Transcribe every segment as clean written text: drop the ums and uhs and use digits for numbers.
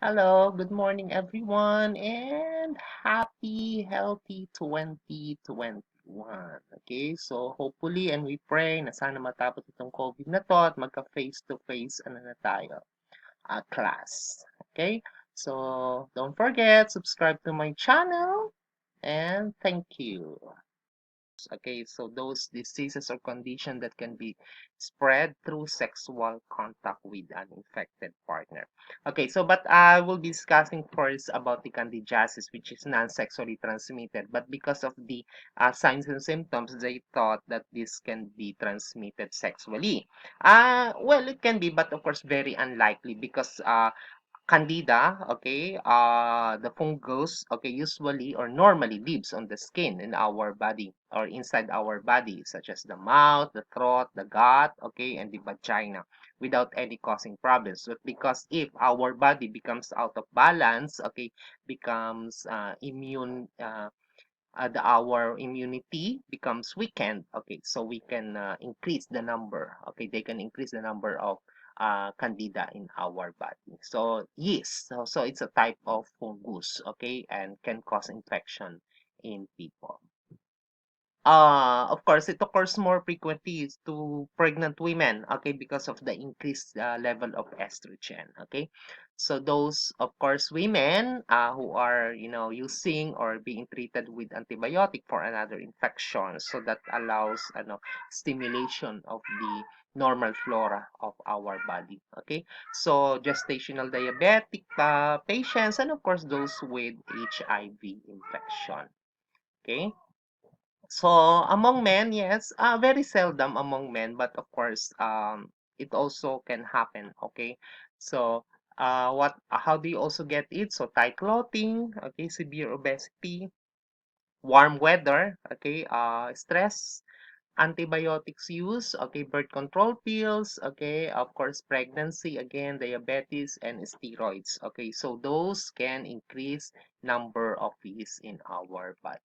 Hello, good morning everyone, and happy, healthy 2021. Okay, so hopefully and we pray na sana matapos itong COVID na to at magka-face-to-face na tayo, class. Okay, so don't forget, subscribe to my channel, and thank you. Okay, so those diseases or condition that can be spread through sexual contact with an infected partner. Okay, so but I will be discussing first about the candidiasis, which is non-sexually transmitted. But because of the signs and symptoms, they thought that this can be transmitted sexually. Well, it can be, but of course, very unlikely because Candida, okay, the fungus, okay, usually or normally lives on the skin in our body or inside our body, such as the mouth, the throat, the gut, okay, and the vagina, without any causing problems. But because if our body becomes out of balance, okay, becomes our immunity becomes weakened. Okay, so we can increase the number. Okay, they can increase the number of candida in our body. So yes, so it's a type of fungus. Okay, and can cause infection in people. Of course, it occurs more frequently to pregnant women, okay, because of the increased level of estrogen, okay. So those, of course, women who are, using or being treated with antibiotic for another infection, so that allows, stimulation of the normal flora of our body, okay. So gestational diabetic patients, and of course, those with HIV infection, okay. So among men, yes, very seldom among men, but of course, it also can happen. Okay, so how do you also get it? So tight clothing, okay, severe obesity, warm weather, okay, stress, antibiotics use, okay, birth control pills, okay, of course, pregnancy, again, diabetes, and steroids. Okay, so those can increase number of these in our body.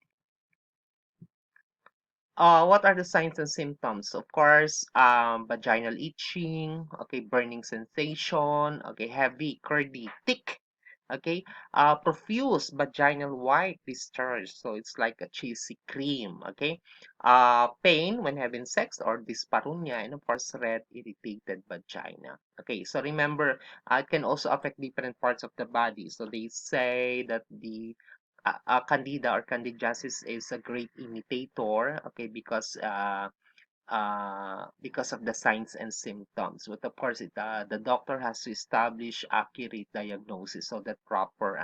What are the signs and symptoms? Of course, vaginal itching, okay, burning sensation, okay, heavy, curdy, thick, okay, profuse vaginal white discharge, so it's like a cheesy cream, okay, pain when having sex or dyspareunia, and of course, red, irritated vagina. Okay, so remember, it can also affect different parts of the body. So they say that the Candida or Candidiasis is a great imitator, okay, because of the signs and symptoms. But of course, the doctor has to establish accurate diagnosis so that proper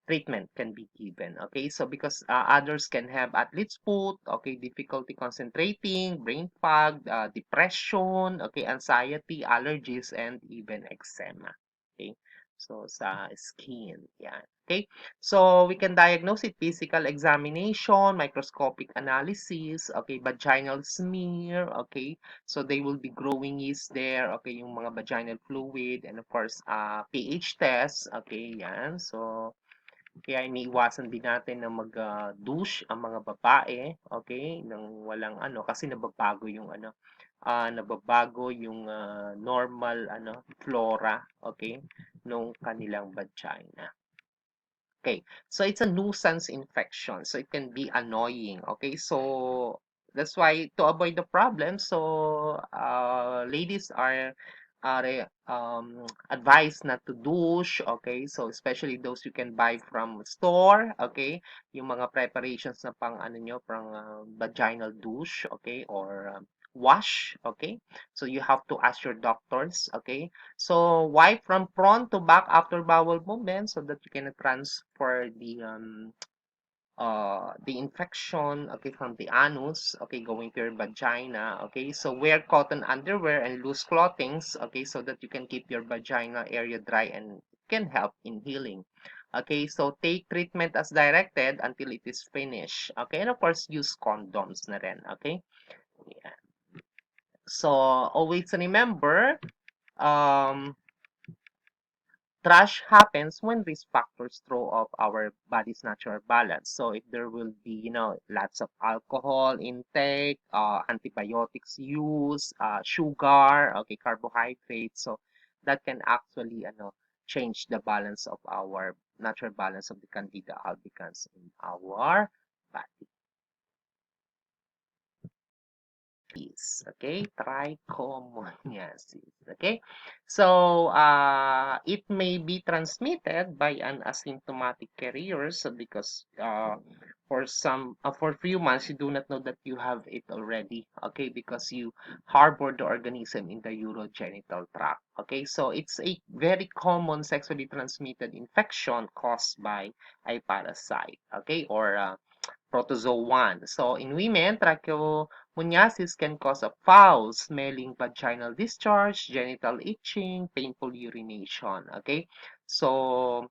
treatment can be given. Okay, so because others can have athlete's foot, okay, difficulty concentrating, brain fog, depression, okay, anxiety, allergies, and even eczema. Okay, so sa skin, yeah. Okay, so we can diagnose it physical examination, microscopic analysis, okay, vaginal smear, okay, so they will be growing yeast there, okay, yung mga vaginal fluid, and of course, pH test, okay, yan. So, kaya iniiwasan din natin na mag-douche ang mga babae, okay, nang walang kasi nababago yung normal flora, okay, nung kanilang vagina. Okay, so it's a nuisance infection, so it can be annoying. Okay, so that's why to avoid the problem, so ladies are advised not to douche. Okay, so especially those you can buy from store. Okay, yung mga preparations na pang pang vaginal douche. Okay, or wash. Okay, so you have to ask your doctors. Okay, so wipe from front to back after bowel movement so that you can transfer the infection, okay, from the anus, okay, going to your vagina. Okay, so wear cotton underwear and loose clothings, okay, so that you can keep your vagina area dry and can help in healing. Okay, so take treatment as directed until it is finished. Okay, and of course use condoms na rin. Okay, yeah. So always remember, um trash happens when these factors throw off our body's natural balance. So if there will be, lots of alcohol intake, antibiotics use, sugar, okay, carbohydrates. So that can actually change the balance of our natural balance of the Candida albicans in our body. Okay, trichomoniasis. Okay, so it may be transmitted by an asymptomatic carrier. So because for few months you do not know that you have it already. Okay, because you harbor the organism in the urogenital tract. Okay, so it's a very common sexually transmitted infection caused by a parasite. Okay, or protozoa 1. So in women, trichomoniasis can cause a foul smelling vaginal discharge, genital itching, painful urination. Okay, so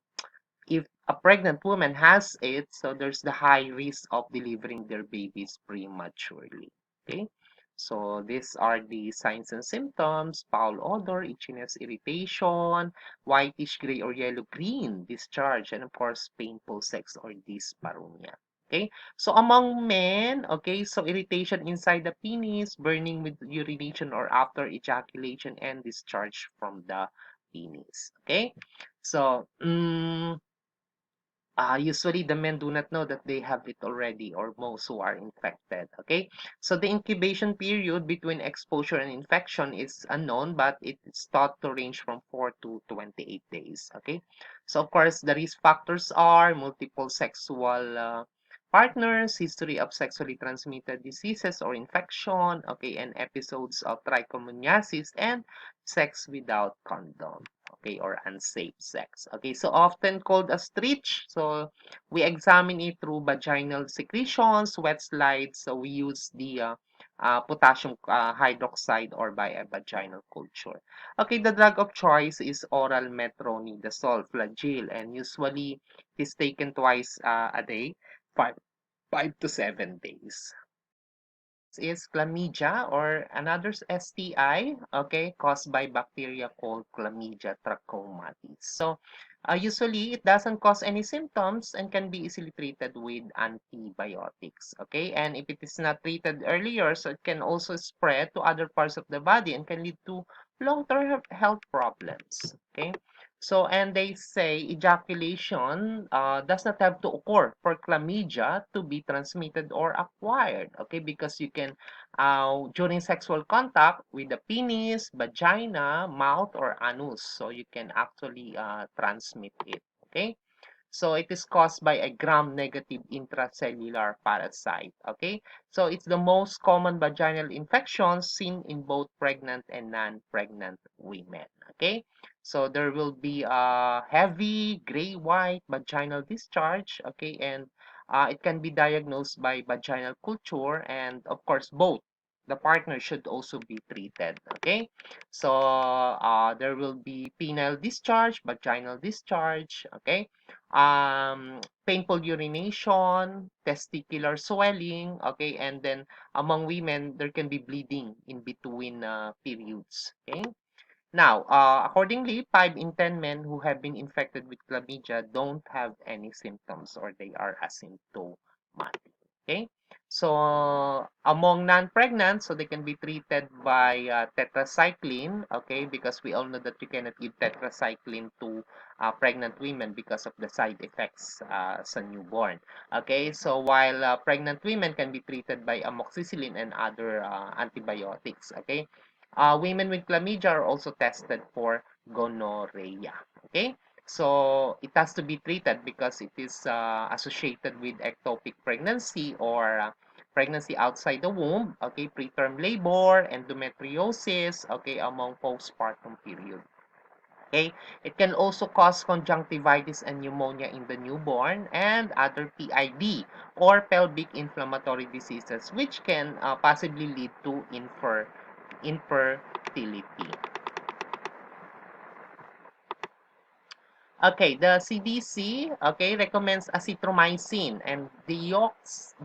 if a pregnant woman has it, so there's the high risk of delivering their babies prematurely. Okay, so these are the signs and symptoms: foul odor, itchiness, irritation, whitish gray or yellow green discharge, and of course painful sex or dyspareunia. Okay, so among men, okay, so irritation inside the penis, burning with urination or after ejaculation, and discharge from the penis. Okay, so usually the men do not know that they have it already, or most who are infected. Okay, so the incubation period between exposure and infection is unknown, but it's thought to range from 4 to 28 days. Okay, so of course the risk factors are multiple sexual partners, history of sexually transmitted diseases or infection, okay, and episodes of trichomoniasis, and sex without condom, okay, or unsafe sex. Okay, so often called a stretch. So we examine it through vaginal secretions, wet slides. So we use the potassium hydroxide or by a vaginal culture. Okay, the drug of choice is oral metronidazole flagyl, and usually it is taken twice a day, 5 to 7 days. Is chlamydia or another STI, okay, caused by bacteria called Chlamydia trachomatis. So, usually it doesn't cause any symptoms and can be easily treated with antibiotics, okay? And if it is not treated earlier, so it can also spread to other parts of the body and can lead to long-term health problems, okay? So, and they say ejaculation does not have to occur for chlamydia to be transmitted or acquired, okay? Because you can, during sexual contact with the penis, vagina, mouth, or anus, so you can actually transmit it, okay? So it is caused by a gram-negative intracellular parasite. Okay, so it's the most common vaginal infection seen in both pregnant and non-pregnant women. Okay, so there will be a heavy gray-white vaginal discharge. Okay, and it can be diagnosed by vaginal culture, and of course both the partner should also be treated. Okay, so there will be penile discharge, vaginal discharge. Okay, painful urination, testicular swelling, okay, and then among women, there can be bleeding in between periods, okay? Now, accordingly, 5 in 10 men who have been infected with chlamydia don't have any symptoms or they are asymptomatic. Okay? So, among non-pregnant, so they can be treated by tetracycline, okay, because we all know that you cannot give tetracycline to pregnant women because of the side effects sa newborn. Okay, so while pregnant women can be treated by amoxicillin and other antibiotics, okay? Women with chlamydia are also tested for gonorrhea. Okay, so it has to be treated because it is associated with ectopic pregnancy or pregnancy outside the womb. Okay, preterm labor, endometriosis. Okay, among postpartum period. Okay, it can also cause conjunctivitis and pneumonia in the newborn and other PID or pelvic inflammatory diseases, which can possibly lead to infertility. Okay, the CDC, okay, recommends azithromycin and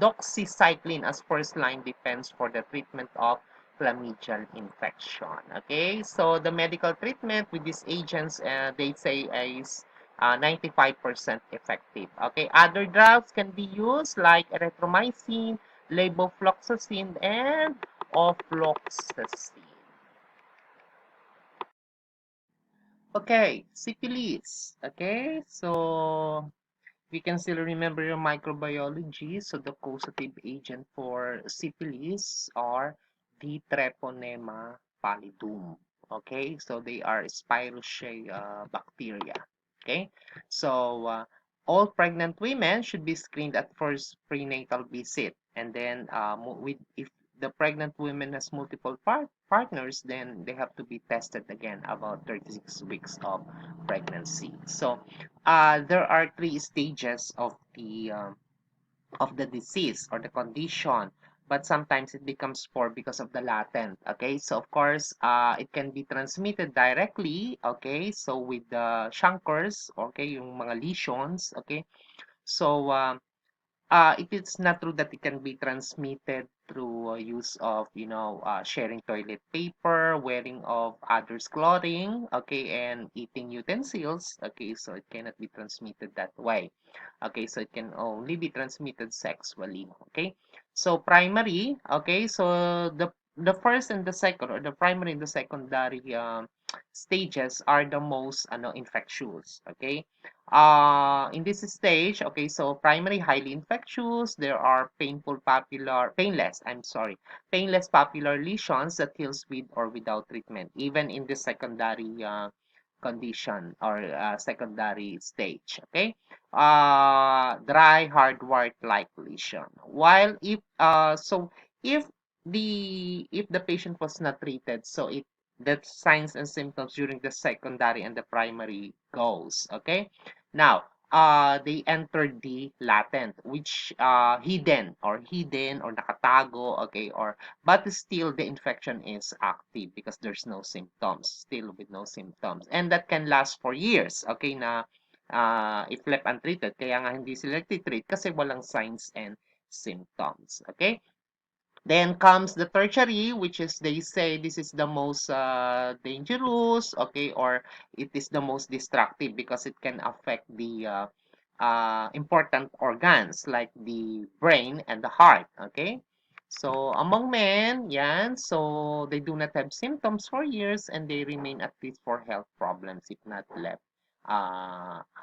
doxycycline as first-line defense for the treatment of chlamydial infection. Okay, so the medical treatment with these agents, they say is 95% effective. Okay, other drugs can be used like erythromycin, levofloxacin, and ofloxacin. Okay, syphilis. Okay, so we can still remember your microbiology. So the causative agent for syphilis are the Treponema pallidum. Okay, so they are spirochaete bacteria. Okay, so all pregnant women should be screened at first prenatal visit, and then with if the pregnant woman has multiple partners, then they have to be tested again about 36 weeks of pregnancy. So there are three stages of the disease or the condition, but sometimes it becomes four because of the latent. Okay, so of course, it can be transmitted directly. Okay, so with the chancres, okay, yung mga lesions. Okay, so it is not true that it can be transmitted through use of, sharing toilet paper, wearing of others' clothing, okay, and eating utensils. Okay, so it cannot be transmitted that way. Okay, so it can only be transmitted sexually. Okay, so primary. Okay, so the first and the second, or the primary and the secondary stages are the most infectious. Okay, in this stage, okay, so primary highly infectious, there are painless papular lesions that heals with or without treatment, even in the secondary condition or secondary stage. Okay, dry hardware like lesion. While if the patient was not treated, so it the signs and symptoms during the secondary and the primary goes. Okay, now they entered the latent, which hidden or nakatago. Okay, or but still the infection is active because there's no symptoms, still with no symptoms, and that can last for years. Okay, na if left untreated, kaya nga hindi sila treat kasi walang signs and symptoms. Okay, then comes the tertiary, which is they say this is the most dangerous, okay, or it is the most destructive because it can affect the important organs like the brain and the heart, okay? So among men, yan, so they do not have symptoms for years and they remain at least for health problems if not left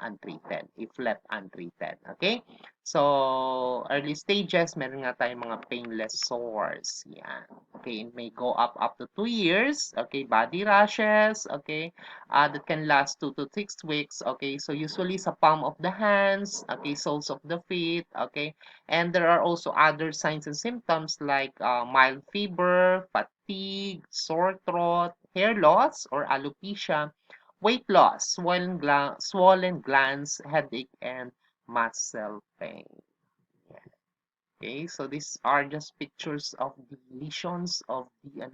untreated, if left untreated, okay? So, early stages, meron nga tayong mga painless sores. Yan. Okay, it may go up to 2 years. Okay, body rashes. Okay, that can last 2 to 6 weeks. Okay, so usually sa palm of the hands. Okay, soles of the feet. Okay, and there are also other signs and symptoms like mild fever, fatigue, sore throat, hair loss or alopecia, weight loss, swollen glands, headache, and muscle pain. Okay, so these are just pictures of the lesions of the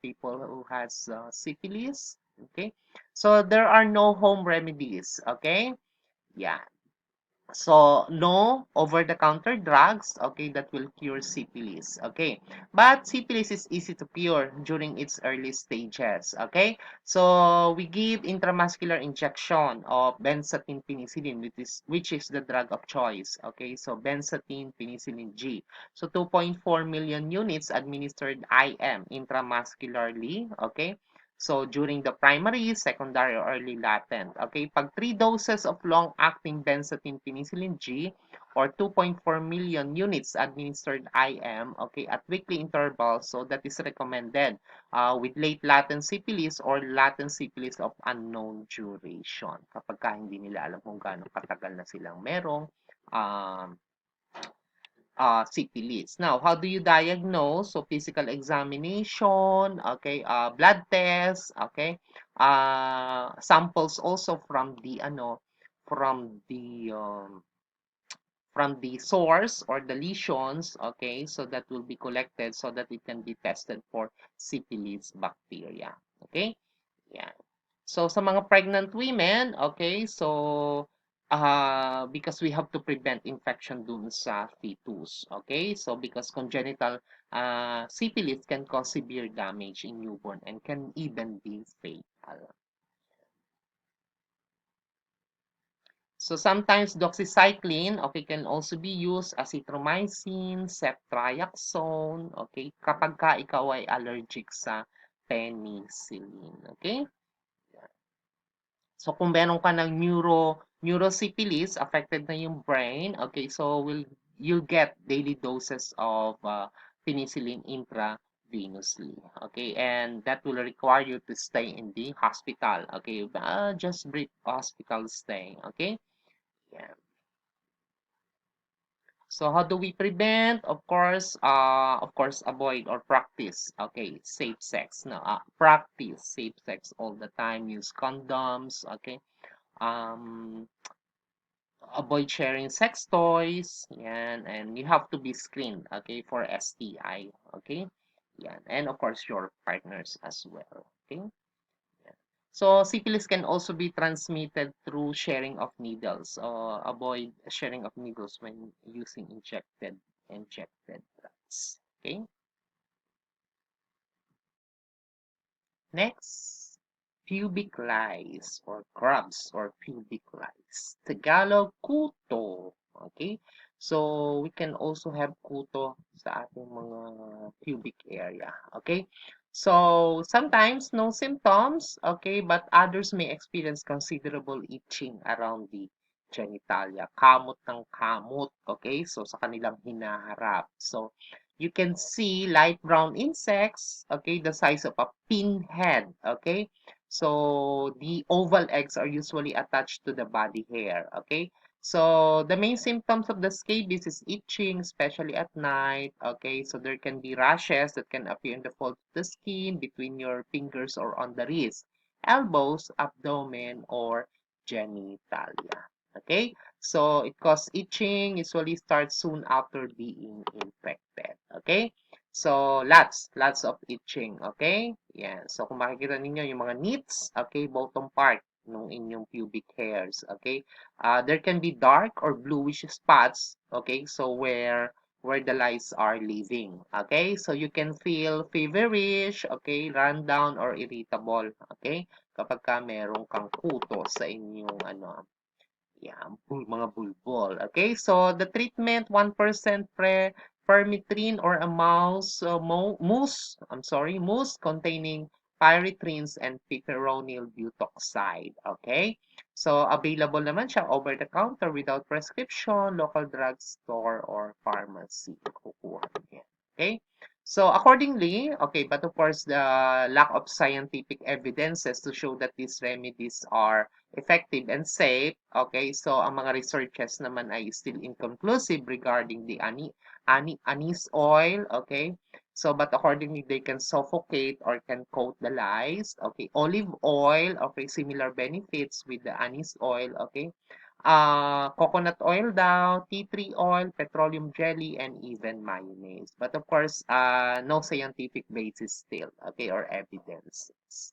people who has syphilis. Okay, so there are no home remedies. Okay, yeah. So, no over-the-counter drugs, okay, that will cure syphilis, okay? But syphilis is easy to cure during its early stages, okay? So, we give intramuscular injection of benzathine penicillin, which is the drug of choice, okay? So, benzathine penicillin G. So, 2.4 million units administered IM intramuscularly, okay? So, during the primary, secondary, or early latent. Okay, pag 3 doses of long-acting benzathine penicillin G or 2.4 million units administered IM, okay, at weekly intervals, so that is recommended with late latent syphilis or latent syphilis of unknown duration. Kapag hindi nila alam kung gaano katagal na silang merong um, syphilis. Now, how do you diagnose? So, physical examination, okay, blood test, okay, samples also from the from the source or the lesions, okay, so that will be collected so that it can be tested for syphilis bacteria, okay, yeah. So sa mga pregnant women, okay, so because we have to prevent infection dun sa fetus, okay? So because congenital syphilis can cause severe damage in newborn and can even be fatal. So sometimes doxycycline, okay, can also be used, azithromycin, ceftriaxone, okay, kapag ka ikaw ay allergic sa penicillin, okay? So kung meron ka ng neurosyphilis, affected na yung brain, okay, so you'll get daily doses of penicillin intravenously, okay, and that will require you to stay in the hospital, okay, just brief hospital stay, okay. Yeah. So how do we prevent? Of course, avoid or practice, okay, safe sex. No, practice safe sex all the time. Use condoms, okay. Um, avoid sharing sex toys, yan, and you have to be screened, okay, for STI, okay, yan, and of course your partners as well, okay. So syphilis can also be transmitted through sharing of needles. Avoid sharing of needles when using injected drugs. Okay. Next, pubic lice or grubs or pubic lice. Tagalog, kuto. Okay? So, we can also have kuto sa ating mga pubic area. Okay? So, sometimes no symptoms, okay, but others may experience considerable itching around the genitalia. Kamot ng kamot, okay? So, sa kanilang hinaharap. So, you can see light brown insects, okay, the size of a pinhead, okay. So the oval eggs are usually attached to the body hair, okay. So the main symptoms of the scabies is itching, especially at night, okay. So there can be rashes that can appear in the folds of the skin, between your fingers or on the wrist, elbows, abdomen, or genitalia, okay. So it causes itching, usually starts soon after being infected. Okay? So lots of itching. Okay? Yan. So kung makikita ninyo yung mga nits, okay, bottom part ng inyong pubic hairs. Okay? There can be dark or bluish spots. Okay? So where the lice are living. Okay? So you can feel feverish, okay, run down or irritable. Okay? Kapag ka meron kang kuto sa inyong yeah, mga bulbul. Okay, so the treatment 1% permethrin or a mousse containing pyretrins and piperonyl butoxide. Okay, so available naman siya over the counter without prescription, local drugstore or pharmacy. Kukuha niya. Okay. So accordingly, okay, but of course the lack of scientific evidences to show that these remedies are effective and safe. Okay, so ang mga researches naman ay still inconclusive regarding the anise oil. Okay, so but accordingly they can suffocate or can coat the lice. Okay, olive oil. Okay, similar benefits with the anise oil. Okay, coconut oil daw, tea tree oil, petroleum jelly, and even mayonnaise. But of course, no scientific basis still. Okay, or evidences.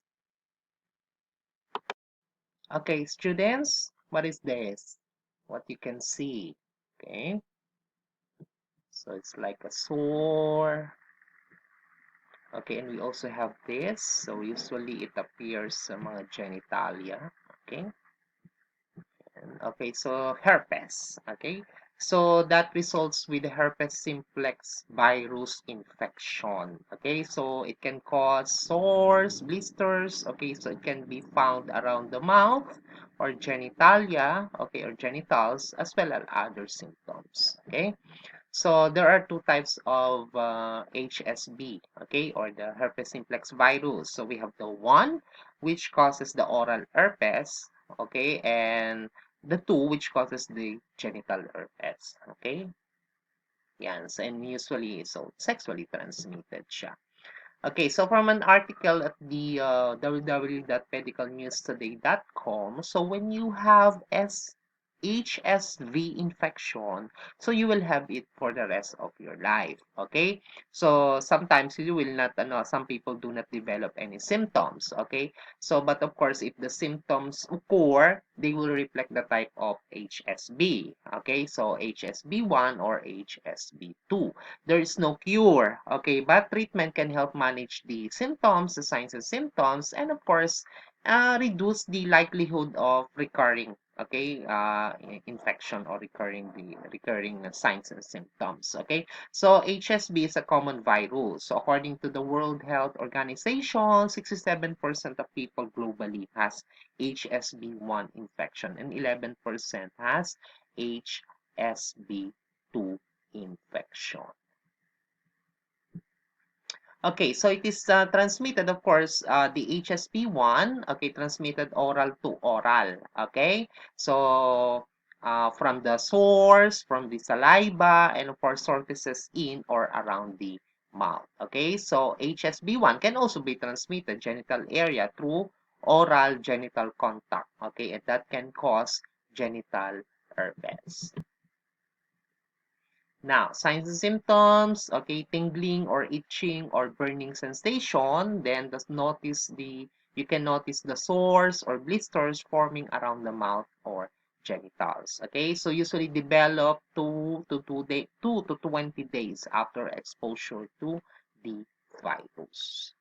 Okay, students, what is this? What you can see. Okay, so it's like a sore. Okay, and we also have this. So usually it appears sa mga genitalia. Okay, and okay, so herpes. Okay, so that results with the herpes simplex virus infection. Okay, so it can cause sores, blisters. Okay, so it can be found around the mouth or genitalia, okay, or genitals, as well as other symptoms. Okay, so there are two types of HSV, okay, or the herpes simplex virus. So we have the one which causes the oral herpes, okay, and the two which causes the genital herpes, okay. Yan, so, and usually so sexually transmitted siya. Okay, so from an article at the www.medicalnewstoday.com, so when you have HSV infection, so you will have it for the rest of your life. Okay, so sometimes you will not, some people do not develop any symptoms. Okay, so but of course, if the symptoms occur, they will reflect the type of HSV. Okay, so HSV1 or HSV2. There is no cure, okay, but treatment can help manage the symptoms, the signs and symptoms, and of course, reduce the likelihood of recurring okay, infection or recurring signs and symptoms. Okay, so HSV is a common virus. So according to the World Health Organization, 67% of people globally has HSV1 infection and 11% has HSV2 infection. Okay, so it is transmitted, of course, the HSP1, okay, transmitted oral to oral, okay? So, from the source, from the saliva, and of course, surfaces in or around the mouth, okay? So, HSP1 can also be transmitted genital area through oral genital contact, okay? And that can cause genital herpes. Now, signs and symptoms, okay, tingling or itching or burning sensation, then you can notice the sores or blisters forming around the mouth or genitals. Okay, so usually develop 2 to 20 days after exposure to the virus.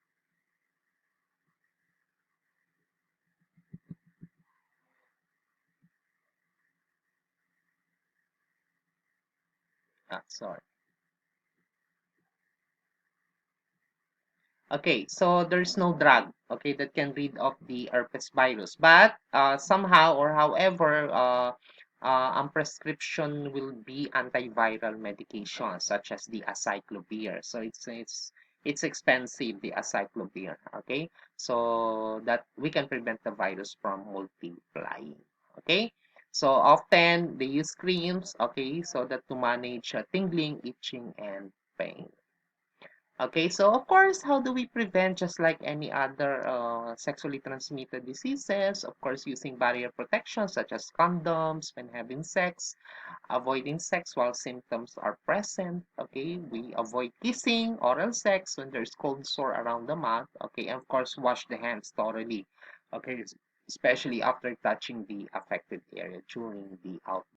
Sorry. Okay, so there's no drug, okay, that can rid of the herpes virus. But somehow or however, ang prescription will be antiviral medication such as the acyclovir. So it's expensive, the acyclovir. Okay, so that we can prevent the virus from multiplying. Okay, so often they use creams. Okay, so that to manage tingling, itching, and pain. Okay, so of course, how do we prevent just like any other sexually transmitted diseases? Of course, using barrier protection such as condoms when having sex, avoiding sex while symptoms are present. Okay, we avoid kissing, oral sex when there's cold sore around the mouth. Okay, and of course, wash the hands thoroughly. Okay, especially after touching the affected area during the outbreak.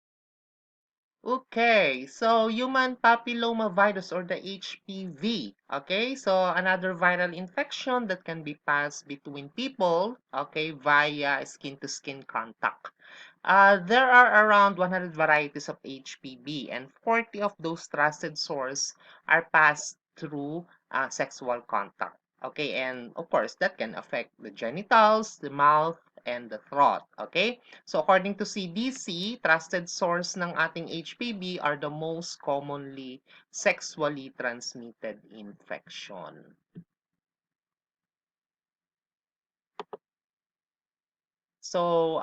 Okay, so human papilloma virus or the HPV. Okay, so another viral infection that can be passed between people, okay, via skin to skin contact. There are around 100 varieties of HPV, and 40 of those trusted sources are passed through sexual contact. Okay, and of course, that can affect the genitals, the mouth, and the throat. Okay, so according to CDC, trusted source ng ating HPV are the most commonly sexually transmitted infection. So,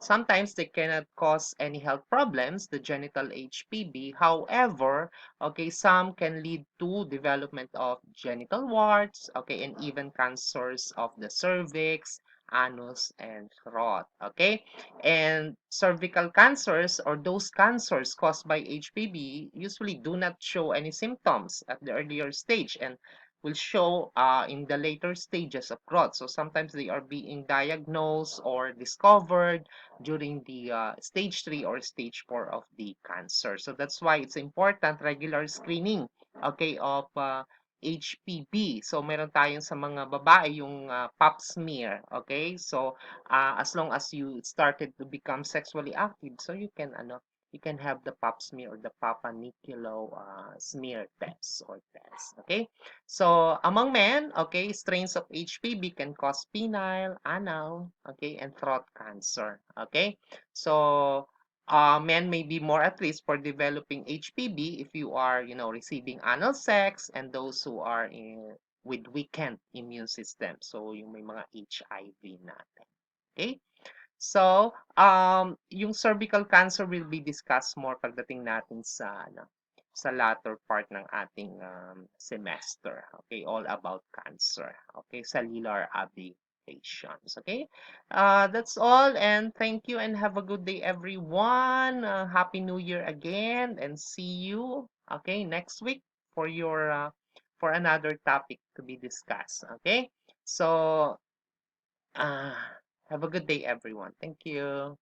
sometimes they cannot cause any health problems, the genital HPV. However, okay, some can lead to development of genital warts, okay, and even cancers of the cervix, anus, and throat, okay? And cervical cancers or those cancers caused by HPV usually do not show any symptoms at the earlier stage and will show in the later stages of growth. So sometimes they are being diagnosed or discovered during the stage 3 or stage 4 of the cancer. So that's why it's important regular screening, okay, of HPV. So meron tayong sa mga babae yung pap smear, okay? So as long as you started to become sexually active, so you can have the pap smear or the papaniculo smear test or test, okay? So, among men, okay, strains of HPV can cause penile, anal, okay, and throat cancer, okay? So, men may be more at risk for developing HPV if you are, receiving anal sex and those who are with weakened immune system. So, yung may mga HIV natin, okay? So, yung cervical cancer will be discussed more pagdating natin sa latter part ng ating semester. Okay, all about cancer. Okay, cellular aberrations. Okay, that's all, and thank you and have a good day, everyone. Happy New Year again, and see you. Okay, next week for your for another topic to be discussed. Okay, so. Uh, have a good day, everyone. Thank you.